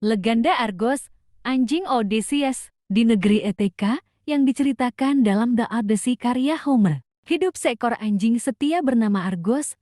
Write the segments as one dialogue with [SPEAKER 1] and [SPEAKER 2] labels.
[SPEAKER 1] Legenda Argos, anjing Odysseus, di negeri Ithaka, yang diceritakan dalam The Odyssey karya Homer. Hidup seekor anjing setia bernama Argos.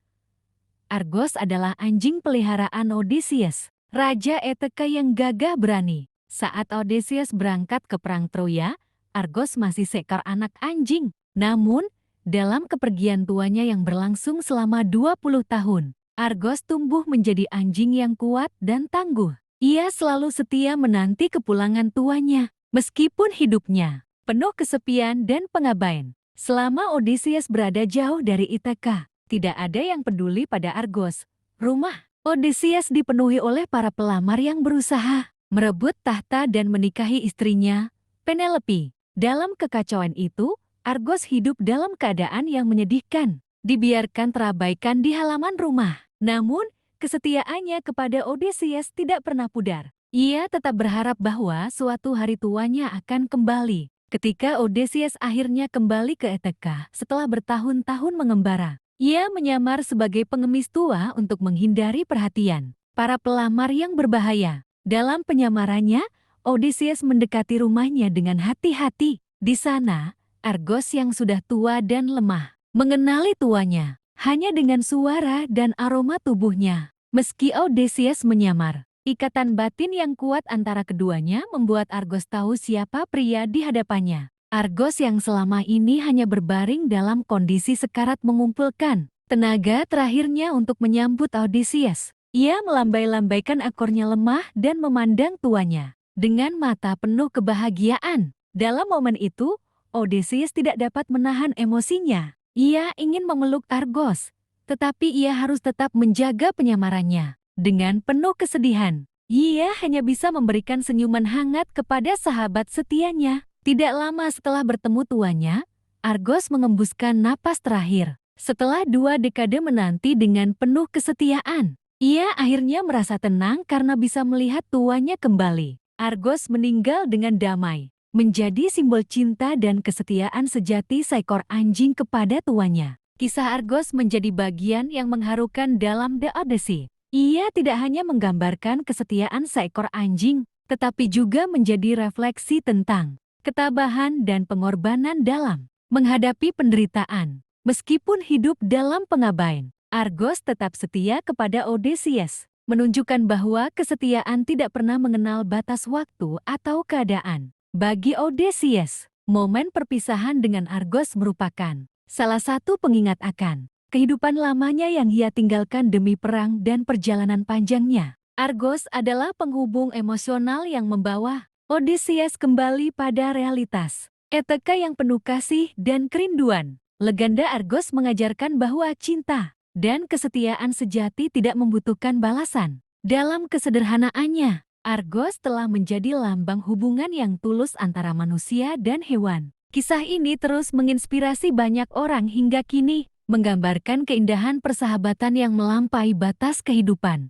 [SPEAKER 1] Argos adalah anjing peliharaan Odysseus, raja Ithaka yang gagah berani. Saat Odysseus berangkat ke perang Troya, Argos masih seekor anak anjing. Namun, dalam kepergian tuanya yang berlangsung selama 20 tahun, Argos tumbuh menjadi anjing yang kuat dan tangguh. Ia selalu setia menanti kepulangan tuanya, meskipun hidupnya penuh kesepian dan pengabaian. Selama Odysseus berada jauh dari Ithaka, tidak ada yang peduli pada Argos. Rumah Odysseus dipenuhi oleh para pelamar yang berusaha merebut tahta dan menikahi istrinya, Penelope. Dalam kekacauan itu, Argos hidup dalam keadaan yang menyedihkan, dibiarkan terabaikan di halaman rumah. Namun, kesetiaannya kepada Odysseus tidak pernah pudar. Ia tetap berharap bahwa suatu hari tuanya akan kembali. Ketika Odysseus akhirnya kembali ke Ithaka setelah bertahun-tahun mengembara, ia menyamar sebagai pengemis tua untuk menghindari perhatian para pelamar yang berbahaya. Dalam penyamarannya, Odysseus mendekati rumahnya dengan hati-hati. Di sana, Argos yang sudah tua dan lemah mengenali tuanya hanya dengan suara dan aroma tubuhnya. Meski Odysseus menyamar, ikatan batin yang kuat antara keduanya membuat Argos tahu siapa pria di hadapannya. Argos yang selama ini hanya berbaring dalam kondisi sekarat mengumpulkan tenaga terakhirnya untuk menyambut Odysseus. Ia melambai-lambaikan ekornya lemah dan memandang tuanya dengan mata penuh kebahagiaan. Dalam momen itu, Odysseus tidak dapat menahan emosinya. Ia ingin memeluk Argos, tetapi ia harus tetap menjaga penyamarannya. Dengan penuh kesedihan, ia hanya bisa memberikan senyuman hangat kepada sahabat setianya. Tidak lama setelah bertemu tuanya, Argos mengembuskan napas terakhir. Setelah 2 dekade menanti dengan penuh kesetiaan, ia akhirnya merasa tenang karena bisa melihat tuanya kembali. Argos meninggal dengan damai, menjadi simbol cinta dan kesetiaan sejati seekor anjing kepada tuanya. Kisah Argos menjadi bagian yang mengharukan dalam The Odyssey. Ia tidak hanya menggambarkan kesetiaan seekor anjing, tetapi juga menjadi refleksi tentang ketabahan dan pengorbanan dalam menghadapi penderitaan. Meskipun hidup dalam pengabaian, Argos tetap setia kepada Odysseus, menunjukkan bahwa kesetiaan tidak pernah mengenal batas waktu atau keadaan. Bagi Odysseus, momen perpisahan dengan Argos merupakan salah satu pengingat akan kehidupan lamanya yang ia tinggalkan demi perang dan perjalanan panjangnya. Argos adalah penghubung emosional yang membawa Odysseus kembali pada realitas Ithaka yang penuh kasih dan kerinduan. Legenda Argos mengajarkan bahwa cinta dan kesetiaan sejati tidak membutuhkan balasan. Dalam kesederhanaannya, Argos telah menjadi lambang hubungan yang tulus antara manusia dan hewan. Kisah ini terus menginspirasi banyak orang hingga kini, menggambarkan keindahan persahabatan yang melampaui batas kehidupan.